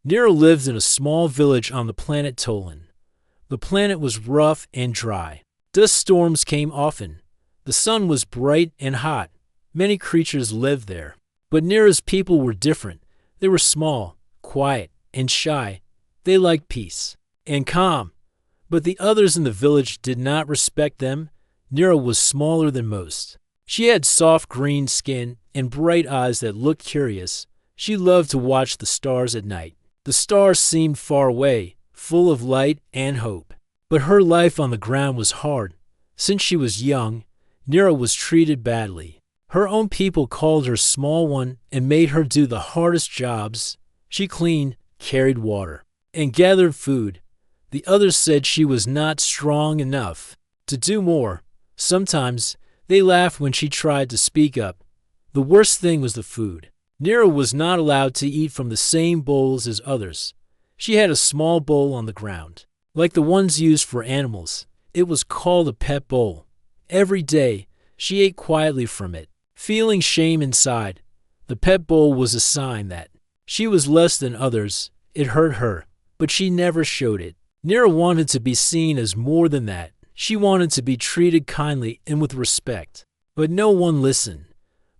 Nero lived in a small village on the planet Tolan. The planet was rough and dry. Dust storms came often. The sun was bright and hot. Many creatures lived there. But Nero's people were different. They were small, quiet, and shy. They liked peace and calm. But the others in the village did not respect them. Nero was smaller than most. She had soft green skin and bright eyes that looked curious. She loved to watch the stars at night. The stars seemed far away, full of light and hope. But her life on the ground was hard. Since she was young, Nero was treated badly. Her own people called her small one and made her do the hardest jobs. She cleaned, carried water, and gathered food. The others said she was not strong enough to do more. Sometimes they laughed when she tried to speak up. The worst thing was the food. Nero was not allowed to eat from the same bowls as others. She had a small bowl on the ground, like the ones used for animals. It was called a pet bowl. Every day, she ate quietly from it, feeling shame inside. The pet bowl was a sign that she was less than others. It hurt her, but she never showed it. Nero wanted to be seen as more than that. She wanted to be treated kindly and with respect. But no one listened.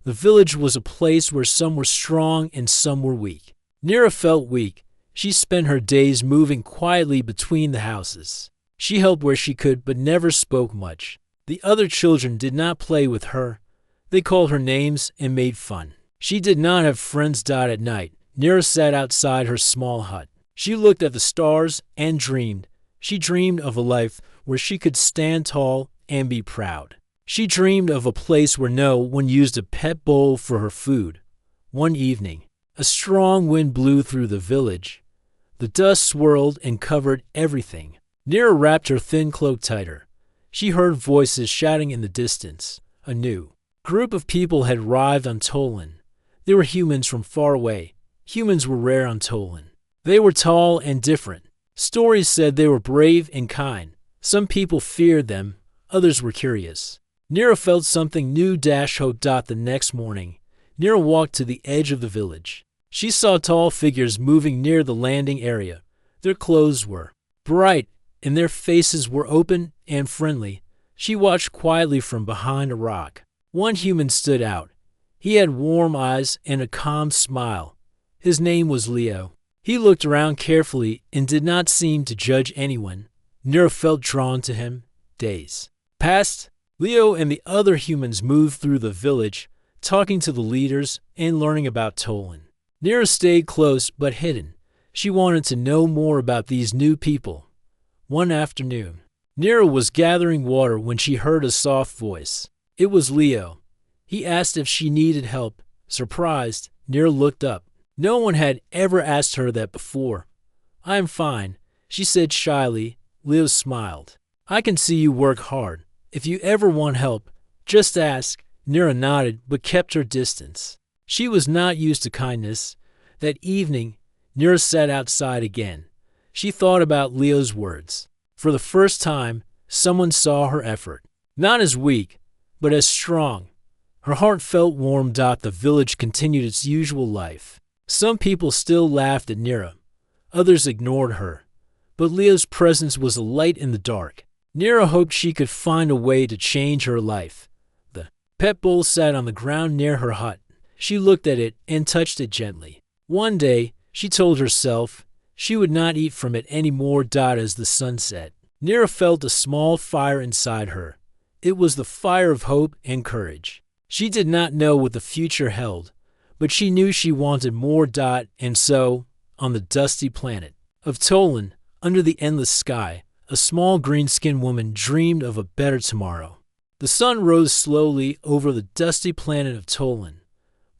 The village was a place where some were strong and some were weak. Nero felt weak. She spent her days moving quietly between the houses. She helped where she could, but never spoke much. The other children did not play with her. They called her names and made fun. She did not have friends. At night, Nero sat outside her small hut. She looked at the stars and dreamed. She dreamed of a life where she could stand tall and be proud. She dreamed of a place where no one used a pet bowl for her food. One evening, a strong wind blew through the village. The dust swirled and covered everything. Nero wrapped her thin cloak tighter. She heard voices shouting in the distance. A new group of people had arrived on Tolan. They were humans from far away. Humans were rare on Tolan. They were tall and different. Stories said they were brave and kind. Some people feared them. Others were curious. Nero felt something new. Hope. The next morning, Nero walked to the edge of the village. She saw tall figures moving near the landing area. Their clothes were bright, and their faces were open and friendly. She watched quietly from behind a rock. One human stood out. He had warm eyes and a calm smile. His name was Leo. He looked around carefully and did not seem to judge anyone. Nero felt drawn to him. Days passed. Leo and the other humans moved through the village, talking to the leaders and learning about Tolan. Nero stayed close but hidden. She wanted to know more about these new people. One afternoon, Nero was gathering water when she heard a soft voice. It was Leo. He asked if she needed help. Surprised, Nero looked up. No one had ever asked her that before. "I am fine," she said shyly. Leo smiled. "I can see you work hard. If you ever want help, just ask." Nero nodded but kept her distance. She was not used to kindness. That evening, Nero sat outside again. She thought about Leo's words. For the first time, someone saw her effort. Not as weak, but as strong. Her heart felt warm. The village continued its usual life. Some people still laughed at Nero. Others ignored her. But Leo's presence was a light in the dark. Nero hoped she could find a way to change her life. The pet bull sat on the ground near her hut. She looked at it and touched it gently. One day, she told herself she would not eat from it anymore. As the sun set, Nero felt a small fire inside her. It was the fire of hope and courage. She did not know what the future held, but she knew she wanted more. And so, on the dusty planet of Tolan, under the endless sky, a small green-skinned woman dreamed of a better tomorrow. The sun rose slowly over the dusty planet of Tolan.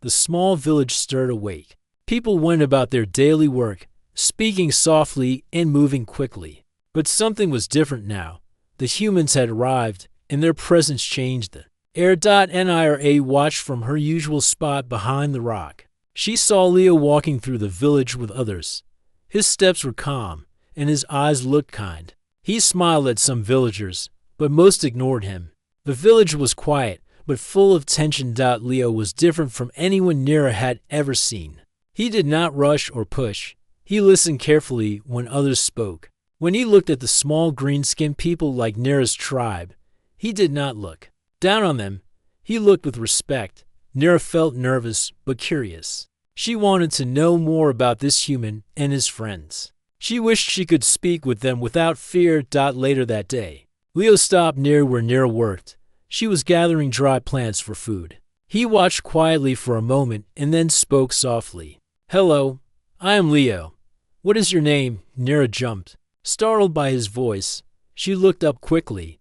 The small village stirred awake. People went about their daily work, speaking softly and moving quickly. But something was different now. The humans had arrived, and their presence changed the air. Nira watched from her usual spot behind the rock. She saw Leo walking through the village with others. His steps were calm, and his eyes looked kind. He smiled at some villagers, but most ignored him. The village was quiet, but full of tension. Leo was different from anyone Nira had ever seen. He did not rush or push. He listened carefully when others spoke. When he looked at the small green-skinned people like Nira's tribe, he did not look down on them. He looked with respect. Nira felt nervous but curious. She wanted to know more about this human and his friends. She wished she could speak with them without fear. Later that day, Leo stopped near where Nira worked. She was gathering dry plants for food. He watched quietly for a moment and then spoke softly. "Hello, I am Leo. What is your name?" Nira jumped. Startled by his voice, she looked up quickly.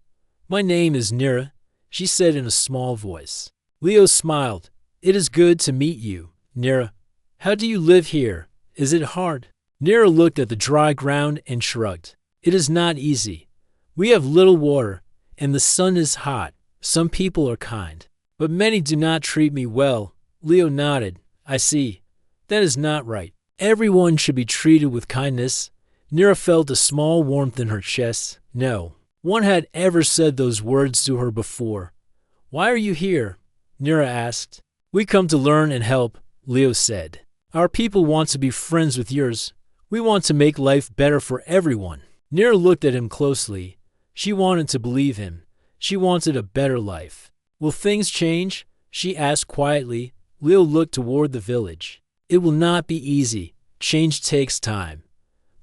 "My name is Nira," she said in a small voice. Leo smiled. "It is good to meet you, Nira. How do you live here? Is it hard?" Nira looked at the dry ground and shrugged. "It is not easy. We have little water, and the sun is hot. Some people are kind, but many do not treat me well." Leo nodded. "I see. That is not right. Everyone should be treated with kindness." Nira felt a small warmth in her chest. No one had ever said those words to her before. "Why are you here?" Nira asked. "We come to learn and help," Leo said. "Our people want to be friends with yours. We want to make life better for everyone." Nira looked at him closely. She wanted to believe him. She wanted a better life. "Will things change?" she asked quietly. Leo looked toward the village. "It will not be easy. Change takes time.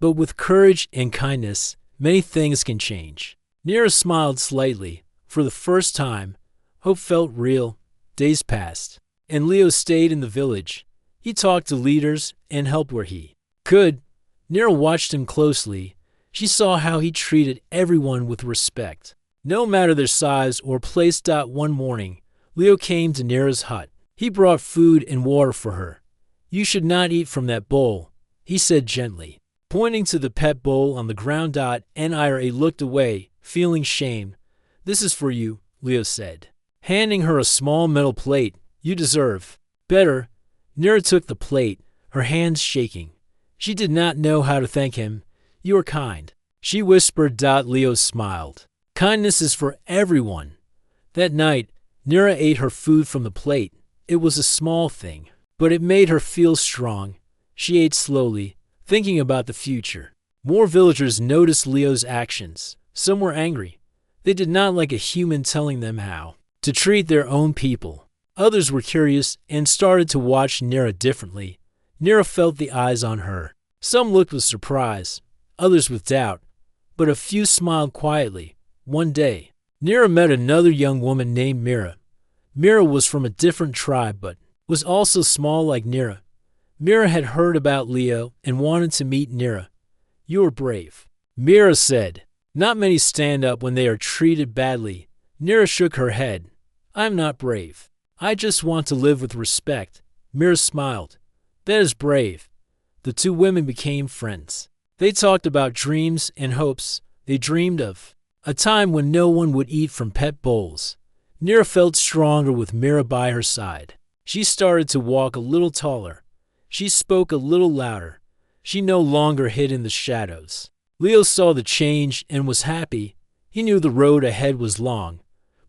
But with courage and kindness, many things can change." Nira smiled slightly. For the first time, hope felt real. Days passed, and Leo stayed in the village. He talked to leaders and helped where he could. Nira watched him closely. She saw how he treated everyone with respect, no matter their size or place. One morning, Leo came to Nira's hut. He brought food and water for her. "You should not eat from that bowl," he said gently, pointing to the pet bowl on the ground. Nira looked away, feeling shame. "This is for you," Leo said, handing her a small metal plate. "You deserve better." Nira took the plate, her hands shaking. She did not know how to thank him. "You are kind," she whispered. Leo smiled. "Kindness is for everyone." That night, Nira ate her food from the plate. It was a small thing, but it made her feel strong. She ate slowly, thinking about the future. More villagers noticed Leo's actions. Some were angry. They did not like a human telling them how to treat their own people. Others were curious and started to watch Nira differently. Nira felt the eyes on her. Some looked with surprise, others with doubt, but a few smiled quietly. One day, Nira met another young woman named Mira. Mira was from a different tribe but was also small like Nira. Mira had heard about Leo and wanted to meet Nira. "You are brave," Mira said. "Not many stand up when they are treated badly." Nira shook her head. "I'm not brave. I just want to live with respect." Mira smiled. "That is brave." The two women became friends. They talked about dreams and hopes. They dreamed of a time when no one would eat from pet bowls. Nira felt stronger with Mira by her side. She started to walk a little taller. She spoke a little louder. She no longer hid in the shadows. Leo saw the change and was happy. He knew the road ahead was long,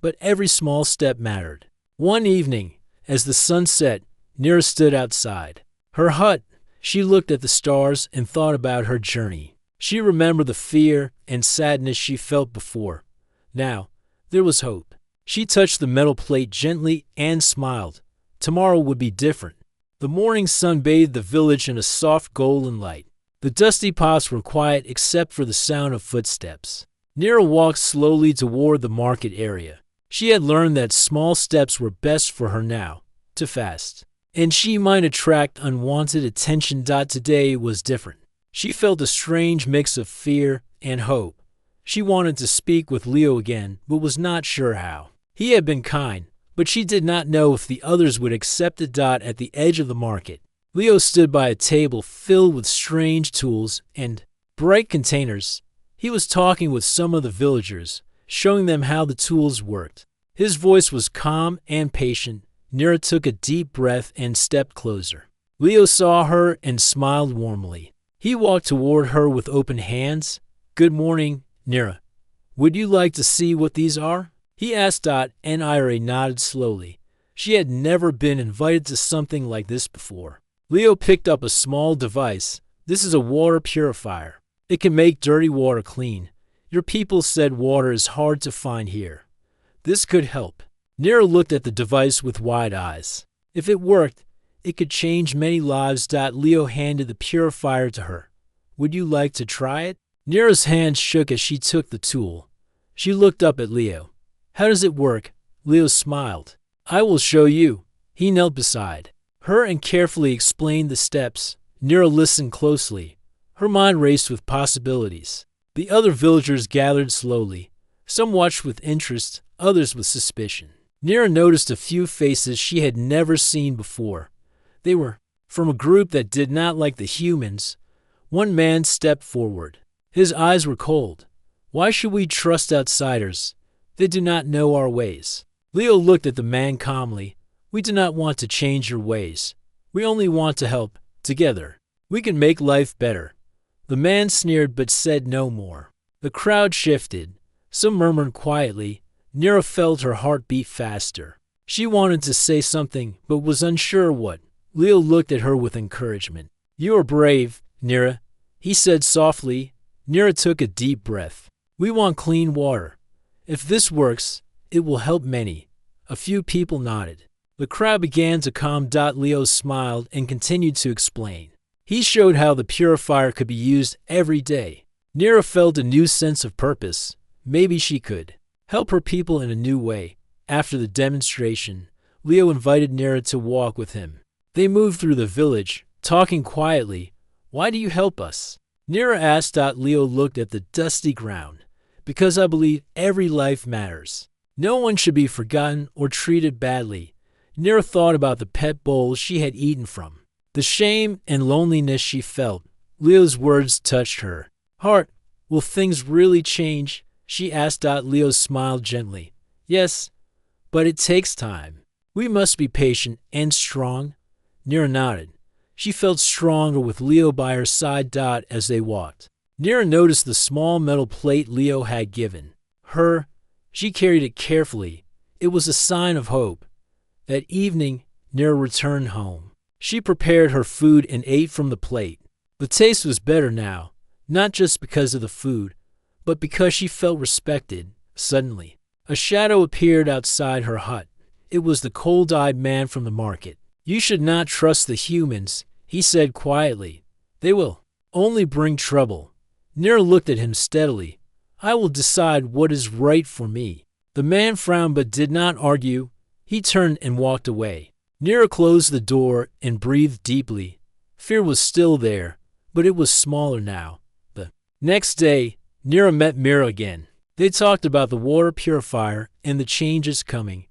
but every small step mattered. One evening, as the sun set, Nira stood outside her hut. She looked at the stars and thought about her journey. She remembered the fear and sadness she felt before. Now, there was hope. She touched the metal plate gently and smiled. Tomorrow would be different. The morning sun bathed the village in a soft golden light. The dusty paths were quiet except for the sound of footsteps. Nira walked slowly toward the market area. She had learned that small steps were best for her now. Too fast, and she might attract unwanted attention. Today was different. She felt a strange mix of fear and hope. She wanted to speak with Leo again, but was not sure how. He had been kind, but she did not know if the others would accept it. At the edge of the market, Leo stood by a table filled with strange tools and bright containers. He was talking with some of the villagers, showing them how the tools worked. His voice was calm and patient. Nira took a deep breath and stepped closer. Leo saw her and smiled warmly. He walked toward her with open hands. "Good morning, Nira. Would you like to see what these are?" he asked. Nira nodded slowly. She had never been invited to something like this before. Leo picked up a small device, This is a water purifier. It can make dirty water clean. Your people said water is hard to find here. This could help. Nero looked at the device with wide eyes. If it worked, it could change many lives. Leo handed the purifier to her. Would you like to try it? Nero's hand shook as she took the tool. She looked up at Leo. How does it work? Leo smiled. I will show you. He knelt beside her and carefully explained the steps. Nero listened closely. Her mind raced with possibilities. The other villagers gathered slowly. Some watched with interest, others with suspicion. Nero noticed a few faces she had never seen before. They were from a group that did not like the humans. One man stepped forward. His eyes were cold. Why should we trust outsiders? They do not know our ways. Leo looked at the man calmly. We do not want to change your ways. We only want to help. Together, we can make life better. The man sneered but said no more. The crowd shifted. Some murmured quietly. Nero felt her heart beat faster. She wanted to say something but was unsure what. Leo looked at her with encouragement. You are brave, Nero, he said softly. Nero took a deep breath. We want clean water. If this works, it will help many. A few people nodded. The crowd began to calm. Leo smiled and continued to explain. He showed how the purifier could be used every day. Nero felt a new sense of purpose. Maybe she could help her people in a new way. After the demonstration, Leo invited Nero to walk with him. They moved through the village, talking quietly. Why do you help us? Nero asked. Leo looked at the dusty ground. Because I believe every life matters. No one should be forgotten or treated badly. Nero thought about the pet bowls she had eaten from. The shame and loneliness she felt. Leo's words touched her heart. Will things really change? She asked. Leo smiled gently. Yes, but it takes time. We must be patient and strong. Nero nodded. She felt stronger with Leo by her side. As they walked, Nero noticed the small metal plate Leo had given her. She carried it carefully. It was a sign of hope. That evening, Nero returned home. She prepared her food and ate from the plate. The taste was better now, not just because of the food, but because she felt respected. Suddenly, a shadow appeared outside her hut. It was the cold-eyed man from the market. You should not trust the humans, he said quietly. They will only bring trouble. Nero looked at him steadily. I will decide what is right for me. The man frowned but did not argue. He turned and walked away. Nero closed the door and breathed deeply. Fear was still there, but it was smaller now. The next day, Nero met Mira again. They talked about the water purifier and the changes coming.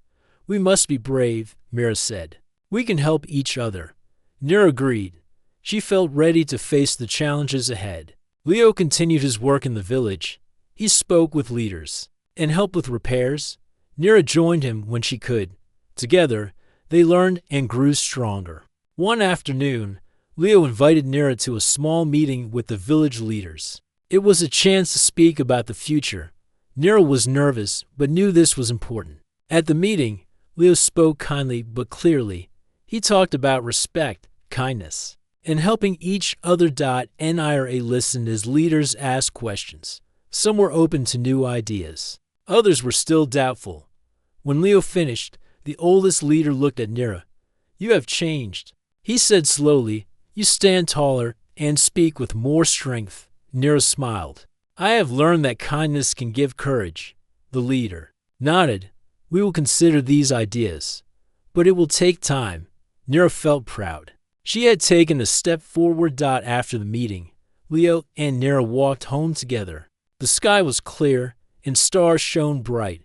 We must be brave, Mira said. We can help each other. Nero agreed. She felt ready to face the challenges ahead. Leo continued his work in the village. He spoke with leaders and helped with repairs. Nero joined him when she could. Together, they learned and grew stronger. One afternoon, Leo invited Nero to a small meeting with the village leaders. It was a chance to speak about the future. Nero was nervous, but knew this was important. At the meeting, Leo spoke kindly but clearly. He talked about respect, kindness, and helping each other. Nira listened as leaders asked questions. Some were open to new ideas. Others were still doubtful. When Leo finished, the oldest leader looked at Nira. You have changed, he said slowly. You stand taller and speak with more strength. Nira smiled. I have learned that kindness can give courage. The leader nodded. We will consider these ideas, but it will take time. Nira felt proud. She had taken a step forward. After the meeting, Leo and Nira walked home together. The sky was clear and stars shone bright.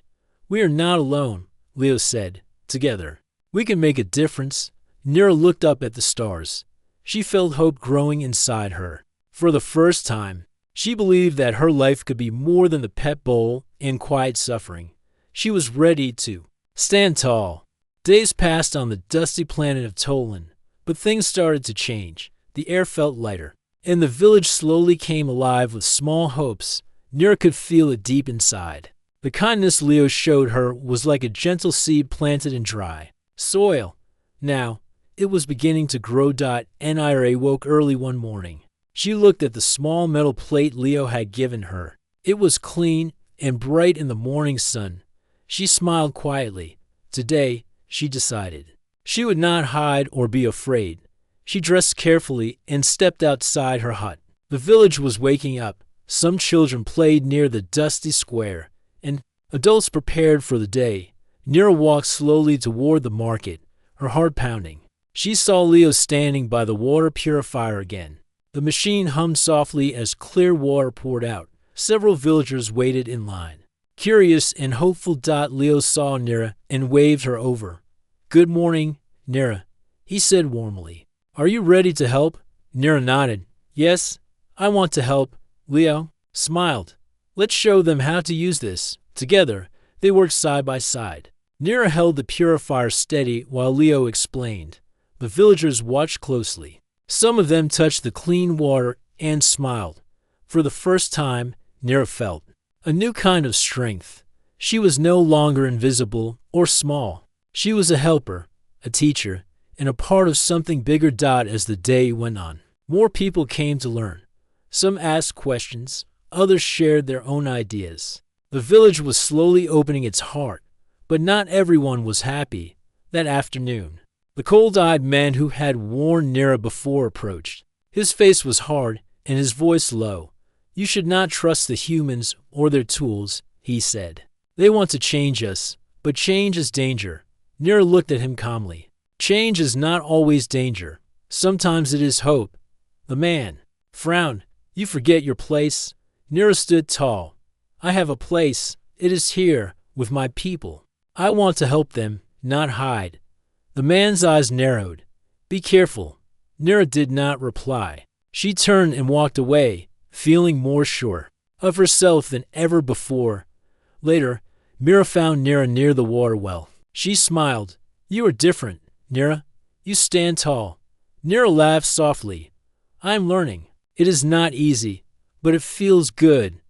We are not alone, Leo said. Together, we can make a difference. Nira looked up at the stars. She felt hope growing inside her. For the first time, she believed that her life could be more than the pet bowl and quiet suffering. She was ready to stand tall. Days passed on the dusty planet of Tolan, but things started to change. The air felt lighter, and the village slowly came alive with small hopes. Nira could feel it deep inside. The kindness Leo showed her was like a gentle seed planted in dry soil. Now, it was beginning to grow. Nira woke early one morning. She looked at the small metal plate Leo had given her. It was clean and bright in the morning sun. She smiled quietly. Today, she decided, she would not hide or be afraid. She dressed carefully and stepped outside her hut. The village was waking up. Some children played near the dusty square, and adults prepared for the day. Nira walked slowly toward the market, her heart pounding. She saw Leo standing by the water purifier again. The machine hummed softly as clear water poured out. Several villagers waited in line. Curious and hopeful, Leo saw Nira and waved her over. "Good morning, Nira," he said warmly. "Are you ready to help?" Nira nodded. "Yes, I want to help." Leo smiled. "Let's show them how to use this." Together, they worked side by side. Nira held the purifier steady while Leo explained. The villagers watched closely. Some of them touched the clean water and smiled. For the first time, Nira felt a new kind of strength. She was no longer invisible or small. She was a helper, a teacher, and a part of something bigger. As the day went on, more people came to learn. Some asked questions, others shared their own ideas. The village was slowly opening its heart, but not everyone was happy. That afternoon, the cold-eyed man who had warned Nira before approached. His face was hard and his voice low. "You should not trust the humans or their tools," he said. "They want to change us, but change is danger." Nira looked at him calmly. "Change is not always danger. Sometimes it is hope." The man frowned. "You forget your place." Nira stood tall. "I have a place. It is here, with my people. I want to help them, not hide." The man's eyes narrowed. "Be careful." Nira did not reply. She turned and walked away, feeling more sure of herself than ever before. Later, Mira found Nira near the water well. She smiled. "You are different, Nira. You stand tall." Nira laughed softly. "I am learning. It is not easy, but it feels good."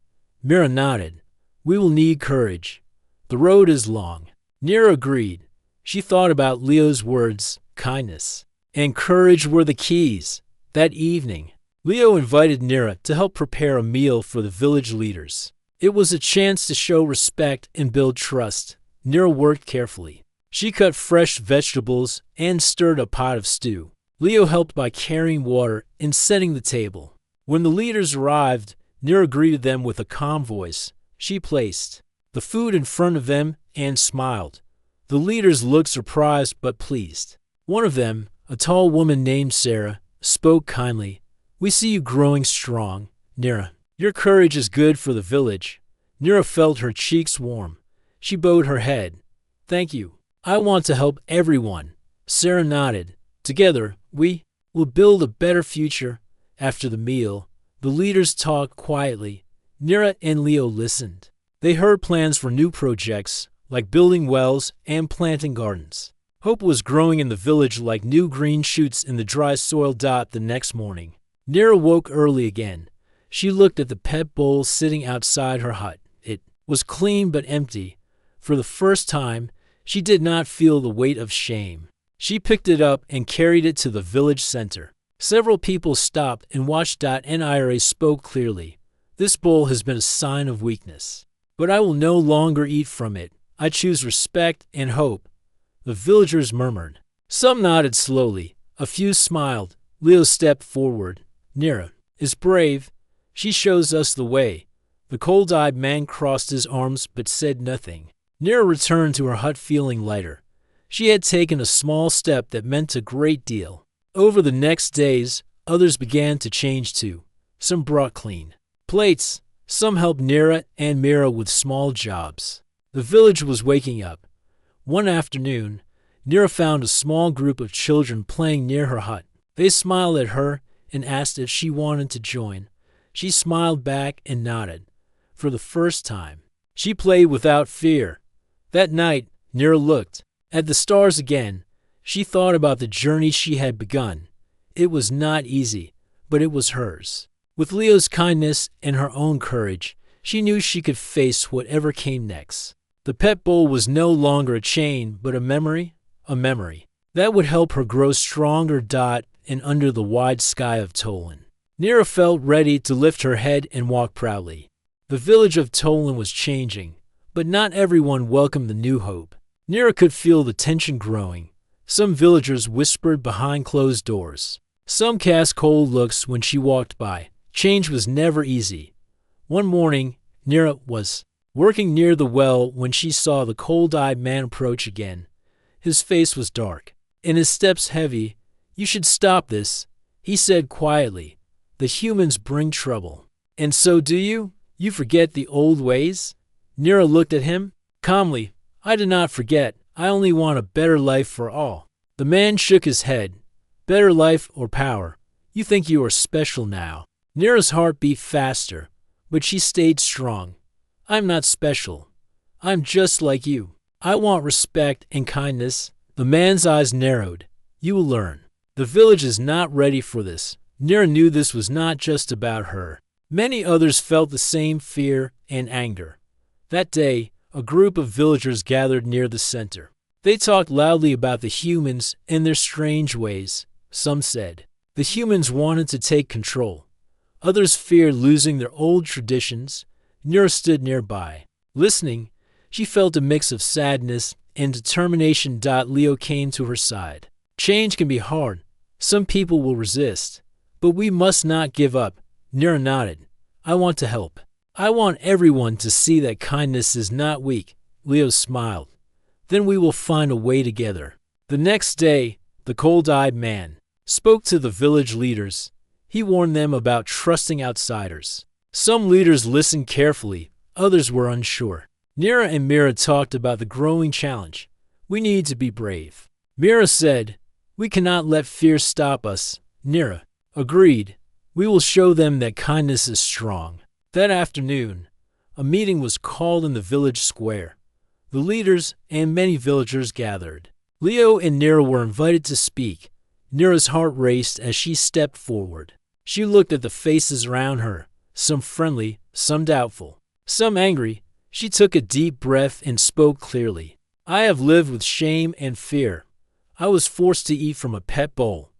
Mira nodded. "We will need courage. The road is long." Nira agreed. She thought about Leo's words, kindness and courage were the keys. That evening, Leo invited Nira to help prepare a meal for the village leaders. It was a chance to show respect and build trust. Nira worked carefully. She cut fresh vegetables and stirred a pot of stew. Leo helped by carrying water and setting the table. When the leaders arrived, Nira greeted them with a calm voice. She placed the food in front of them and smiled. The leaders looked surprised but pleased. One of them, a tall woman named Sarah, spoke kindly. "We see you growing strong, Nira. Your courage is good for the village." Nira felt her cheeks warm. She bowed her head. "Thank you. I want to help everyone." Sarah nodded. "Together, we will build a better future." After the meal, the leaders talked quietly. Nira and Leo listened. They heard plans for new projects, like building wells and planting gardens. Hope was growing in the village like new green shoots in the dry soil. The next morning, Nira woke early again. She looked at the pet bowl sitting outside her hut. It was clean but empty. For the first time, she did not feel the weight of shame. She picked it up and carried it to the village center. Several people stopped and watched. Nira spoke clearly. "This bowl has been a sign of weakness, but I will no longer eat from it. I choose respect and hope." The villagers murmured. Some nodded slowly. A few smiled. Leo stepped forward. "Nira is brave. She shows us the way." The cold-eyed man crossed his arms but said nothing. Nira returned to her hut feeling lighter. She had taken a small step that meant a great deal. Over the next days, others began to change too. Some brought clean plates. Some helped Nira and Mira with small jobs. The village was waking up. One afternoon, Nira found a small group of children playing near her hut. They smiled at her and asked if she wanted to join. She smiled back and nodded. For the first time, she played without fear. That night, Nira looked at the stars again. She thought about the journey she had begun. It was not easy, but it was hers. With Leo's kindness and her own courage, she knew she could face whatever came next. The pet bowl was no longer a chain, but a memory that would help her grow stronger. And under the wide sky of Tolan, Nira felt ready to lift her head and walk proudly. The village of Tolan was changing, but not everyone welcomed the new hope. Nira could feel the tension growing. Some villagers whispered behind closed doors. Some cast cold looks when she walked by. Change was never easy. One morning, Nira was working near the well when she saw the cold-eyed man approach again. His face was dark, and his steps heavy. "You should stop this," he said quietly. "The humans bring trouble." "And so do you? You forget the old ways?" Nira looked at him calmly. "I do not forget. I only want a better life for all." The man shook his head. "Better life or power? You think you are special now." Nira's heart beat faster, but she stayed strong. "I'm not special. I'm just like you. I want respect and kindness." The man's eyes narrowed. "You will learn. The village is not ready for this." Nira knew this was not just about her. Many others felt the same fear and anger. That day, a group of villagers gathered near the center. They talked loudly about the humans and their strange ways. Some said the humans wanted to take control. Others feared losing their old traditions. Nira stood nearby. Listening, she felt a mix of sadness and determination. Leo came to her side. "Change can be hard. Some people will resist. But we must not give up." Nira nodded. "I want to help. I want everyone to see that kindness is not weak." Leo smiled. "Then we will find a way together." The next day, the cold-eyed man spoke to the village leaders. He warned them about trusting outsiders. Some leaders listened carefully, others were unsure. Nira and Mira talked about the growing challenge. "We need to be brave." Mira said, "We cannot let fear stop us." Nira agreed. "We will show them that kindness is strong." That afternoon, a meeting was called in the village square. The leaders and many villagers gathered. Leo and Nira were invited to speak. Nira's heart raced as she stepped forward. She looked at the faces around her, some friendly, some doubtful, some angry. She took a deep breath and spoke clearly. "I have lived with shame and fear. I was forced to eat from a pet bowl.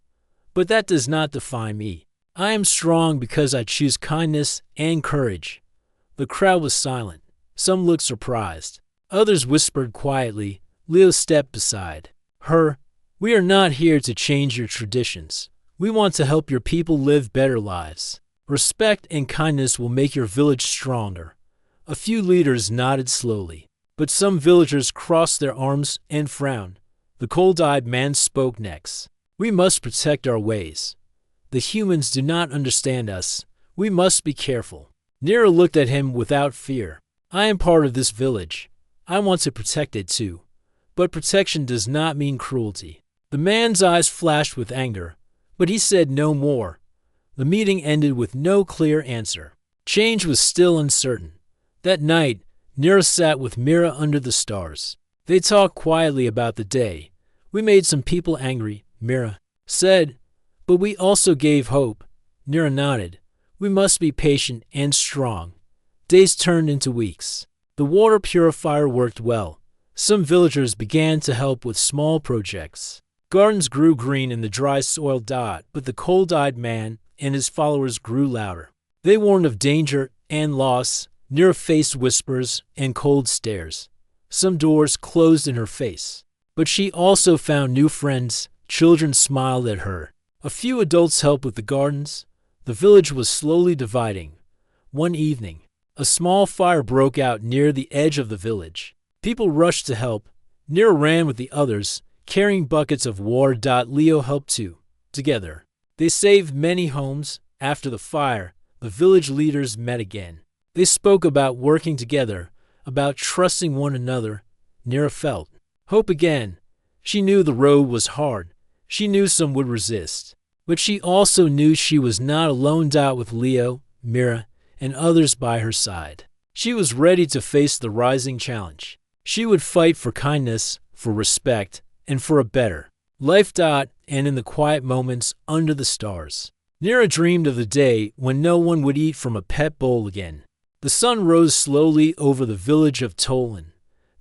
But that does not define me. I am strong because I choose kindness and courage." The crowd was silent. Some looked surprised. Others whispered quietly. Leo stepped beside her. "We are not here to change your traditions. We want to help your people live better lives. Respect and kindness will make your village stronger." A few leaders nodded slowly, but some villagers crossed their arms and frowned. The cold-eyed man spoke next. "We must protect our ways. The humans do not understand us. We must be careful." Nira looked at him without fear. "I am part of this village. I want to protect it too. But protection does not mean cruelty." The man's eyes flashed with anger, but he said no more. The meeting ended with no clear answer. Change was still uncertain. That night, Nira sat with Mira under the stars. They talked quietly about the day. "We made some people angry," Mira said, "but we also gave hope." Nira nodded. "We must be patient and strong." Days turned into weeks. The water purifier worked well. Some villagers began to help with small projects. Gardens grew green in the dry soil. But the cold-eyed man and his followers grew louder. They warned of danger and loss. Nira faced whispers and cold stares. Some doors closed in her face. But she also found new friends. Children smiled at her. A few adults helped with the gardens. The village was slowly dividing. One evening, a small fire broke out near the edge of the village. People rushed to help. Nira ran with the others, carrying buckets of water. Leo helped too. Together, they saved many homes. After the fire, the village leaders met again. They spoke about working together, about trusting one another. Nira felt hope again. She knew the road was hard. She knew some would resist. But she also knew she was not alone. With Leo, Mira, and others by her side, she was ready to face the rising challenge. She would fight for kindness, for respect, and for a better life. And in the quiet moments under the stars, Nira dreamed of the day when no one would eat from a pet bowl again. The sun rose slowly over the village of Tolan.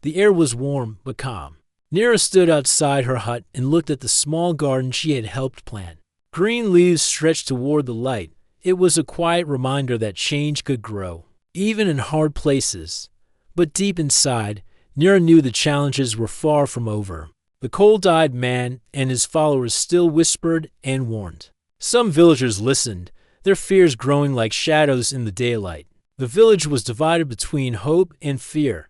The air was warm but calm. Nira stood outside her hut and looked at the small garden she had helped plant. Green leaves stretched toward the light. It was a quiet reminder that change could grow, even in hard places. But deep inside, Nira knew the challenges were far from over. The cold-eyed man and his followers still whispered and warned. Some villagers listened, their fears growing like shadows in the daylight. The village was divided between hope and fear.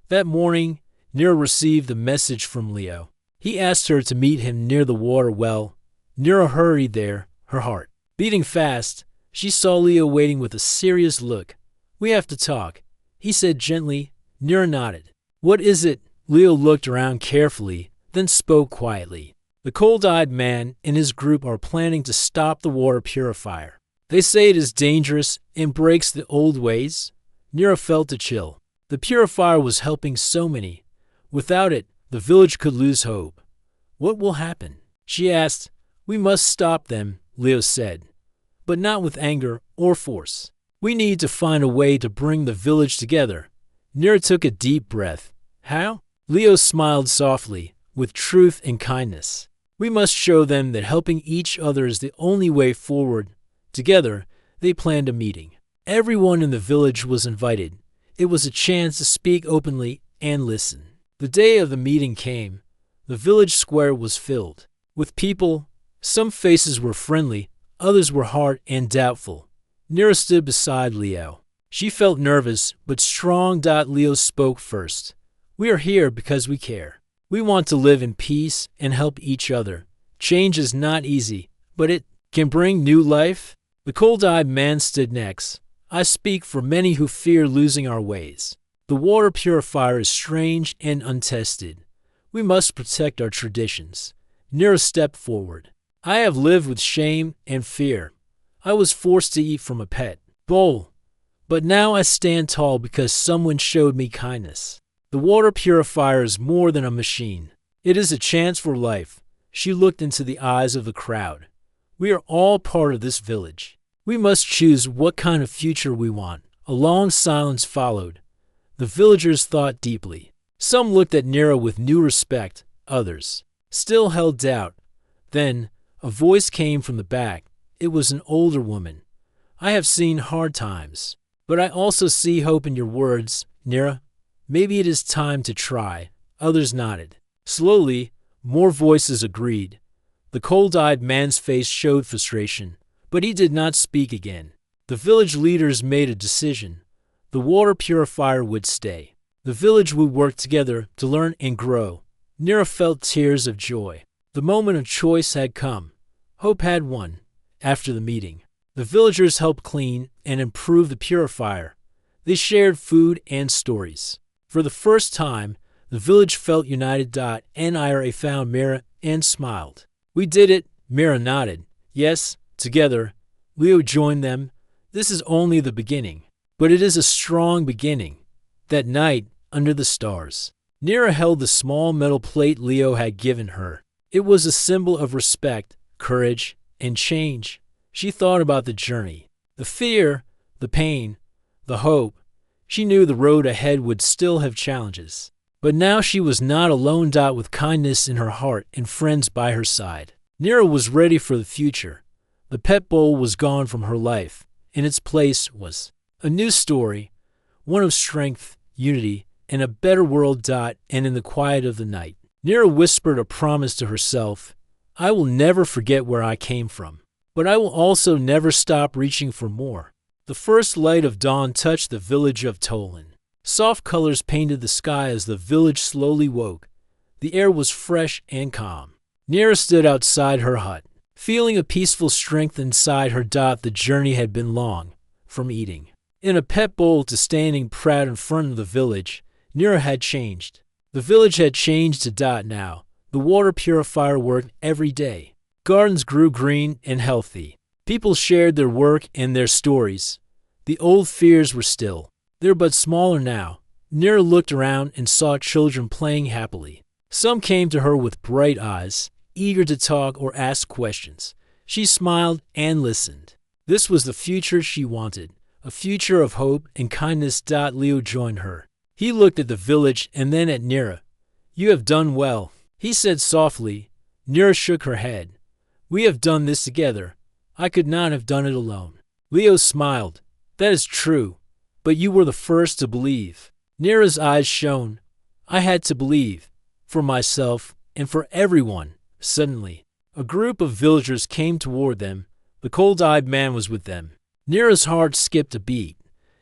That morning, Nira received a message from Leo. He asked her to meet him near the water well. Nira hurried there, her heart beating fast. She saw Leo waiting with a serious look. "We have to talk," he said gently. Nira nodded. "What is it?" Leo looked around carefully, then spoke quietly. "The cold-eyed man and his group are planning to stop the water purifier. They say it is dangerous and breaks the old ways." Nira felt a chill. The purifier was helping so many. Without it, the village could lose hope. "What will happen?" she asked. "We must stop them," Leo said, "but not with anger or force. We need to find a way to bring the village together." Nira took a deep breath. "How?" Leo smiled softly, "With truth and kindness. We must show them that helping each other is the only way forward." Together, they planned a meeting. Everyone in the village was invited. It was a chance to speak openly and listen. The day of the meeting came. The village square was filled with people. Some faces were friendly, others were hard and doubtful. Nira stood beside Leo. She felt nervous, but strong. Leo spoke first. "We are here because we care. We want to live in peace and help each other. Change is not easy, but it can bring new life." The cold-eyed man stood next. "I speak for many who fear losing our ways. The water purifier is strange and untested. We must protect our traditions." Nira stepped forward. "I have lived with shame and fear. I was forced to eat from a pet bowl. But now I stand tall because someone showed me kindness. The water purifier is more than a machine. It is a chance for life." She looked into the eyes of the crowd. "We are all part of this village. We must choose what kind of future we want." A long silence followed. The villagers thought deeply. Some looked at Nira with new respect, others still held doubt. Then, a voice came from the back. It was an older woman. "I have seen hard times, but I also see hope in your words, Nira. Maybe it is time to try." Others nodded. Slowly, more voices agreed. The cold-eyed man's face showed frustration, but he did not speak again. The village leaders made a decision. The water purifier would stay. The village would work together to learn and grow. Nira felt tears of joy. The moment of choice had come. Hope had won. After the meeting, the villagers helped clean and improve the purifier. They shared food and stories. For the first time, the village felt united. Nira found Mira and smiled. "We did it," Mira nodded. "Yes, together." Leo joined them. "This is only the beginning, but it is a strong beginning." That night, under the stars, Nira held the small metal plate Leo had given her. It was a symbol of respect, courage, and change. She thought about the journey, the fear, the pain, the hope. She knew the road ahead would still have challenges. But now she was not alone. With kindness in her heart and friends by her side, Nira was ready for the future. The pet bowl was gone from her life. In its place was a new story, one of strength, unity, and a better world. And in the quiet of the night, Nira whispered a promise to herself. "I will never forget where I came from, but I will also never stop reaching for more." The first light of dawn touched the village of Tolan. Soft colors painted the sky as the village slowly woke. The air was fresh and calm. Nira stood outside her hut, feeling a peaceful strength inside her. The journey had been long, from eating in a pet bowl to standing proud in front of the village. Nira had changed. The village had changed. Now, the water purifier worked every day. Gardens grew green and healthy. People shared their work and their stories. The old fears were still. They're but smaller now. Nira looked around and saw children playing happily. Some came to her with bright eyes, eager to talk or ask questions. She smiled and listened. This was the future she wanted, a future of hope and kindness. Leo joined her. He looked at the village and then at Nira. "You have done well," he said softly. Nira shook her head. "We have done this together. I could not have done it alone." Leo smiled. That is true, but you were the first to believe. Nira's eyes shone. I had to believe. For myself and for everyone. Suddenly, a group of villagers came toward them. The cold-eyed man was with them. Nira's heart skipped a beat.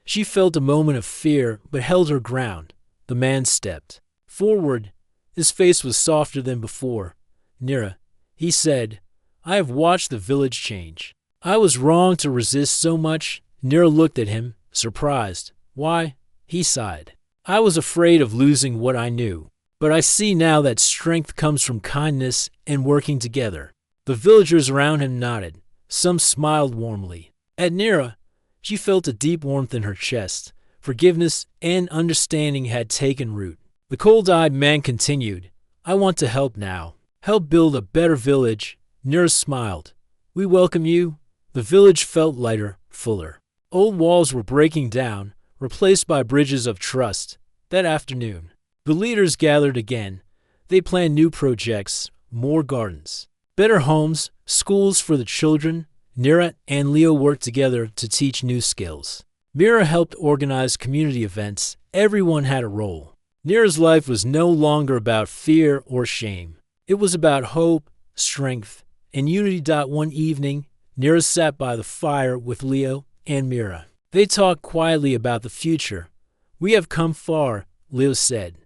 She felt a moment of fear, but held her ground. The man stepped forward. His face was softer than before. Nira, he said, I have watched the village change. I was wrong to resist so much. Nira looked at him, surprised. Why? He sighed. I was afraid of losing what I knew. But I see now that strength comes from kindness and working together. The villagers around him nodded. Some smiled warmly. At Nira, she felt a deep warmth in her chest. Forgiveness and understanding had taken root. The cold-eyed man continued, I want to help now. Help build a better village. Nira smiled. We welcome you. The village felt lighter, fuller. Old walls were breaking down, replaced by bridges of trust. That afternoon, the leaders gathered again. They planned new projects, more gardens, better homes, schools for the children. Nira and Leo worked together to teach new skills. Mira helped organize community events. Everyone had a role. Nira's life was no longer about fear or shame. It was about hope, strength, and unity. One evening, Nira sat by the fire with Leo and Mira. They talked quietly about the future. We have come far, Leo said,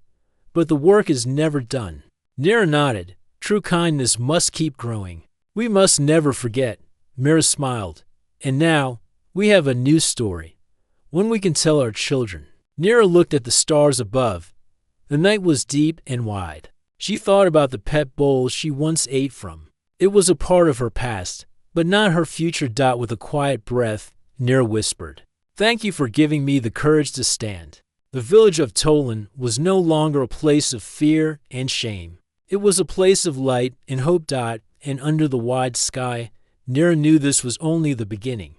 but the work is never done. Nira nodded. True kindness must keep growing. We must never forget. Mira smiled. And now, we have a new story. One we can tell our children. Nira looked at the stars above. The night was deep and wide. She thought about the pet bowl she once ate from. It was a part of her past, but not her future. With a quiet breath, Nira whispered, Thank you for giving me the courage to stand. The village of Tolan was no longer a place of fear and shame. It was a place of light and hope. And under the wide sky, Nira knew this was only the beginning.